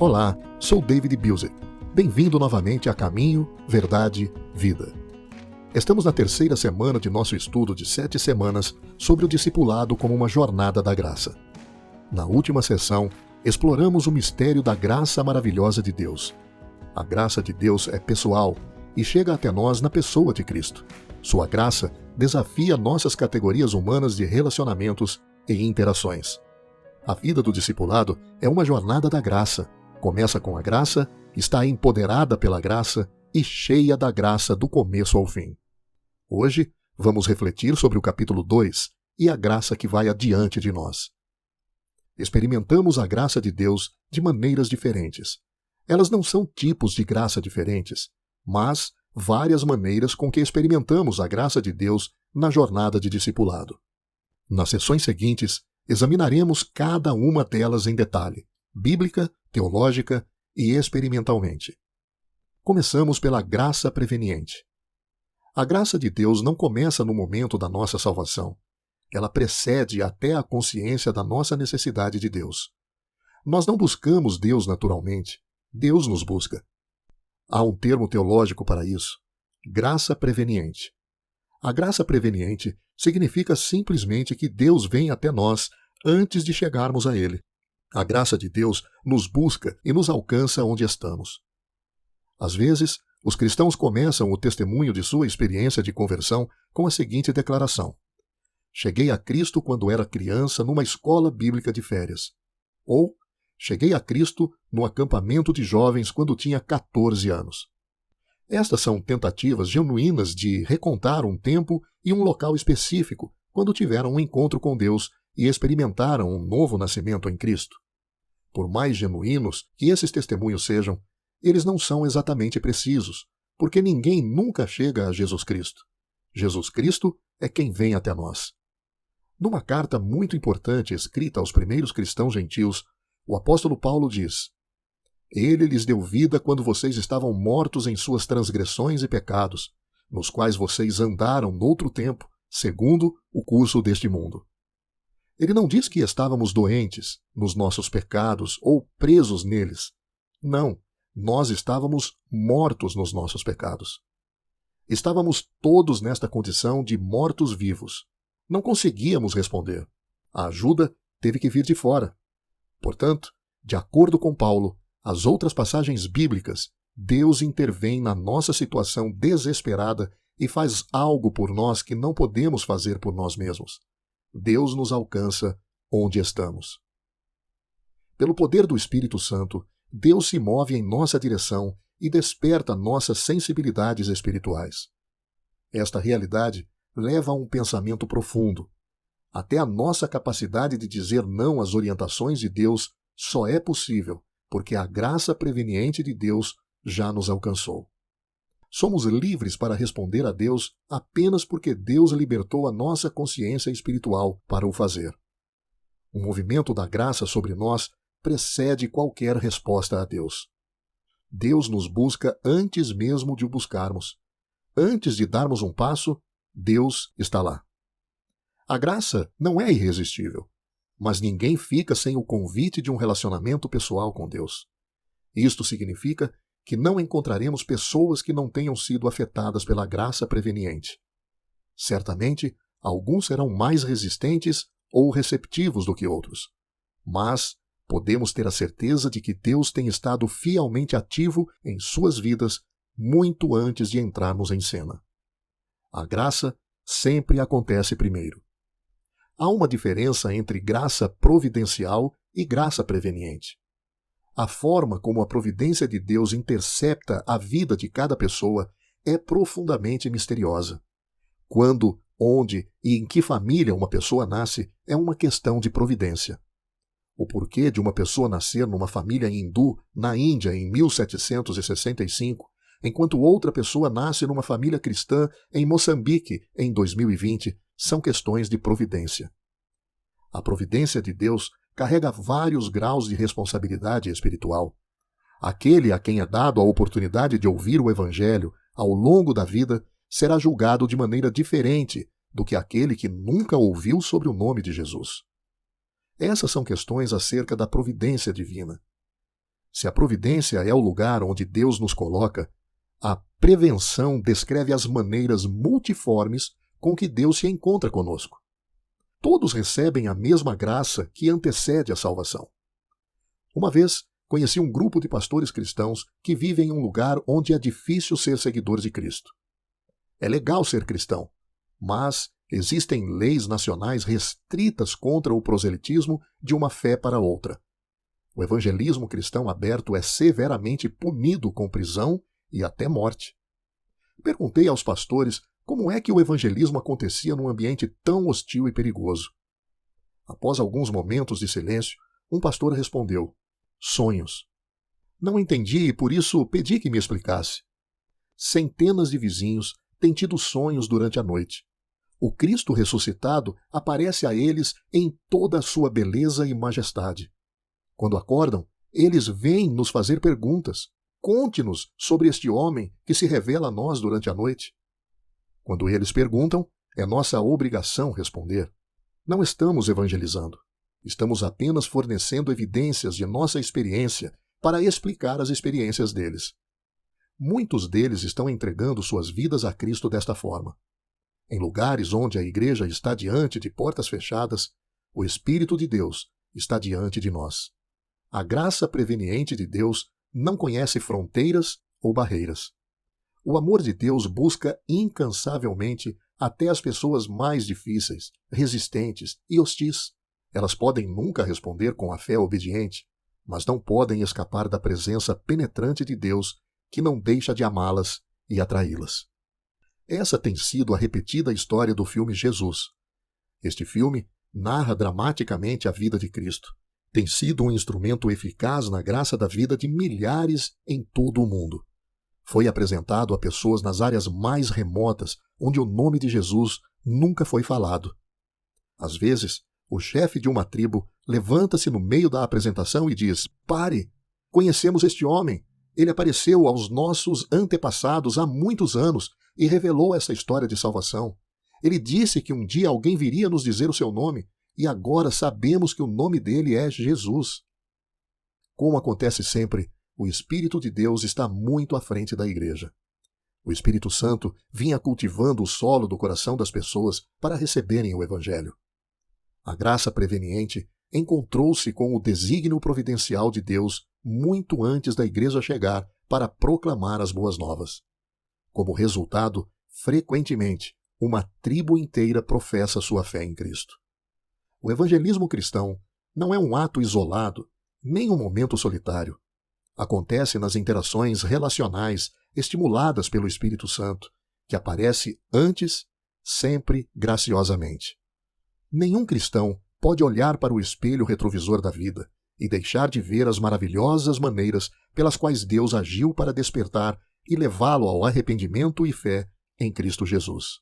Olá, sou David Bilzek. Bem-vindo novamente a Caminho, Verdade, Vida. Estamos na terceira semana de nosso estudo de 7 semanas sobre o discipulado como uma jornada da graça. Na última sessão, exploramos o mistério da graça maravilhosa de Deus. A graça de Deus é pessoal e chega até nós na pessoa de Cristo. Sua graça desafia nossas categorias humanas de relacionamentos e interações. A vida do discipulado é uma jornada da graça. Começa com a graça, está empoderada pela graça e cheia da graça do começo ao fim. Hoje, vamos refletir sobre o capítulo 2 e a graça que vai adiante de nós. Experimentamos a graça de Deus de maneiras diferentes. Elas não são tipos de graça diferentes, mas várias maneiras com que experimentamos a graça de Deus na jornada de discipulado. Nas sessões seguintes, examinaremos cada uma delas em detalhe, bíblica, teológica e experimentalmente. Começamos pela graça preveniente. A graça de Deus não começa no momento da nossa salvação. Ela precede até a consciência da nossa necessidade de Deus. Nós não buscamos Deus naturalmente. Deus nos busca. Há um termo teológico para isso: graça preveniente. A graça preveniente significa simplesmente que Deus vem até nós antes de chegarmos a Ele. A graça de Deus nos busca e nos alcança onde estamos. Às vezes, os cristãos começam o testemunho de sua experiência de conversão com a seguinte declaração: cheguei a Cristo quando era criança numa escola bíblica de férias. Ou, cheguei a Cristo no acampamento de jovens quando tinha 14 anos. Estas são tentativas genuínas de recontar um tempo e um local específico quando tiveram um encontro com Deus e experimentaram um novo nascimento em Cristo. Por mais genuínos que esses testemunhos sejam, eles não são exatamente precisos, porque ninguém nunca chega a Jesus Cristo. Jesus Cristo é quem vem até nós. Numa carta muito importante escrita aos primeiros cristãos gentios, o apóstolo Paulo diz: Ele lhes deu vida quando vocês estavam mortos em suas transgressões e pecados, nos quais vocês andaram noutro tempo, segundo o curso deste mundo. Ele não diz que estávamos doentes nos nossos pecados ou presos neles. Não, nós estávamos mortos nos nossos pecados. Estávamos todos nesta condição de mortos-vivos. Não conseguíamos responder. A ajuda teve que vir de fora. Portanto, de acordo com Paulo, as outras passagens bíblicas, Deus intervém na nossa situação desesperada e faz algo por nós que não podemos fazer por nós mesmos. Deus nos alcança onde estamos. Pelo poder do Espírito Santo, Deus se move em nossa direção e desperta nossas sensibilidades espirituais. Esta realidade leva a um pensamento profundo. Até a nossa capacidade de dizer não às orientações de Deus só é possível porque a graça preveniente de Deus já nos alcançou. Somos livres para responder a Deus apenas porque Deus libertou a nossa consciência espiritual para o fazer. O movimento da graça sobre nós precede qualquer resposta a Deus. Deus nos busca antes mesmo de o buscarmos. Antes de darmos um passo, Deus está lá. A graça não é irresistível, mas ninguém fica sem o convite de um relacionamento pessoal com Deus. Isto significa que não encontraremos pessoas que não tenham sido afetadas pela graça preveniente. Certamente, alguns serão mais resistentes ou receptivos do que outros. Mas podemos ter a certeza de que Deus tem estado fielmente ativo em suas vidas muito antes de entrarmos em cena. A graça sempre acontece primeiro. Há uma diferença entre graça providencial e graça preveniente. A forma como a providência de Deus intercepta a vida de cada pessoa é profundamente misteriosa. Quando, onde e em que família uma pessoa nasce é uma questão de providência. O porquê de uma pessoa nascer numa família hindu na Índia em 1765, enquanto outra pessoa nasce numa família cristã em Moçambique em 2020, são questões de providência. A providência de Deus carrega vários graus de responsabilidade espiritual. Aquele a quem é dado a oportunidade de ouvir o Evangelho ao longo da vida será julgado de maneira diferente do que aquele que nunca ouviu sobre o nome de Jesus. Essas são questões acerca da providência divina. Se a providência é o lugar onde Deus nos coloca, a prevenção descreve as maneiras multiformes com que Deus se encontra conosco. Todos recebem a mesma graça que antecede a salvação. Uma vez, conheci um grupo de pastores cristãos que vivem em um lugar onde é difícil ser seguidor de Cristo. É legal ser cristão, mas existem leis nacionais restritas contra o proselitismo de uma fé para outra. O evangelismo cristão aberto é severamente punido com prisão e até morte. Perguntei aos pastores como é que o evangelismo acontecia num ambiente tão hostil e perigoso. Após alguns momentos de silêncio, um pastor respondeu: sonhos. Não entendi e por isso pedi que me explicasse. Centenas de vizinhos têm tido sonhos durante a noite. O Cristo ressuscitado aparece a eles em toda a sua beleza e majestade. Quando acordam, eles vêm nos fazer perguntas. Conte-nos sobre este homem que se revela a nós durante a noite. Quando eles perguntam, é nossa obrigação responder. Não estamos evangelizando. Estamos apenas fornecendo evidências de nossa experiência para explicar as experiências deles. Muitos deles estão entregando suas vidas a Cristo desta forma. Em lugares onde a igreja está diante de portas fechadas, o Espírito de Deus está diante de nós. A graça preveniente de Deus não conhece fronteiras ou barreiras. O amor de Deus busca incansavelmente até as pessoas mais difíceis, resistentes e hostis. Elas podem nunca responder com a fé obediente, mas não podem escapar da presença penetrante de Deus que não deixa de amá-las e atraí-las. Essa tem sido a repetida história do filme Jesus. Este filme narra dramaticamente a vida de Cristo. Tem sido um instrumento eficaz na graça da vida de milhares em todo o mundo. Foi apresentado a pessoas nas áreas mais remotas, onde o nome de Jesus nunca foi falado. Às vezes, o chefe de uma tribo levanta-se no meio da apresentação e diz: pare, conhecemos este homem. Ele apareceu aos nossos antepassados há muitos anos e revelou essa história de salvação. Ele disse que um dia alguém viria nos dizer o seu nome, e agora sabemos que o nome dele é Jesus. Como acontece sempre, o Espírito de Deus está muito à frente da igreja. O Espírito Santo vinha cultivando o solo do coração das pessoas para receberem o Evangelho. A graça preveniente encontrou-se com o desígnio providencial de Deus muito antes da igreja chegar para proclamar as boas novas. Como resultado, frequentemente, uma tribo inteira professa sua fé em Cristo. O evangelismo cristão não é um ato isolado, nem um momento solitário. Acontece nas interações relacionais estimuladas pelo Espírito Santo, que aparece antes, sempre graciosamente. Nenhum cristão pode olhar para o espelho retrovisor da vida e deixar de ver as maravilhosas maneiras pelas quais Deus agiu para despertar e levá-lo ao arrependimento e fé em Cristo Jesus.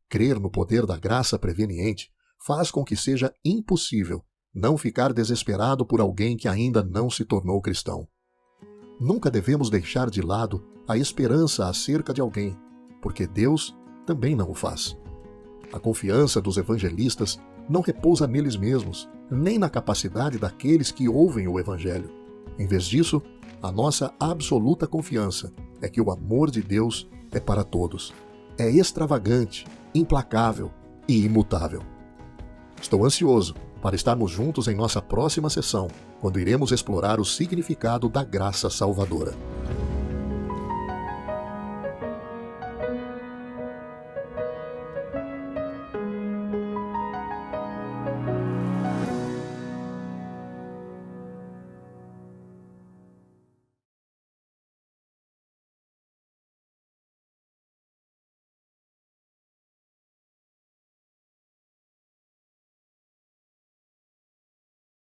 Crer no poder da graça preveniente faz com que seja impossível não ficar desesperado por alguém que ainda não se tornou cristão. Nunca devemos deixar de lado a esperança acerca de alguém, porque Deus também não o faz. A confiança dos evangelistas não repousa neles mesmos, nem na capacidade daqueles que ouvem o Evangelho. Em vez disso, a nossa absoluta confiança é que o amor de Deus é para todos. É extravagante, implacável e imutável. Estou ansioso para estarmos juntos em nossa próxima sessão, quando iremos explorar o significado da graça salvadora.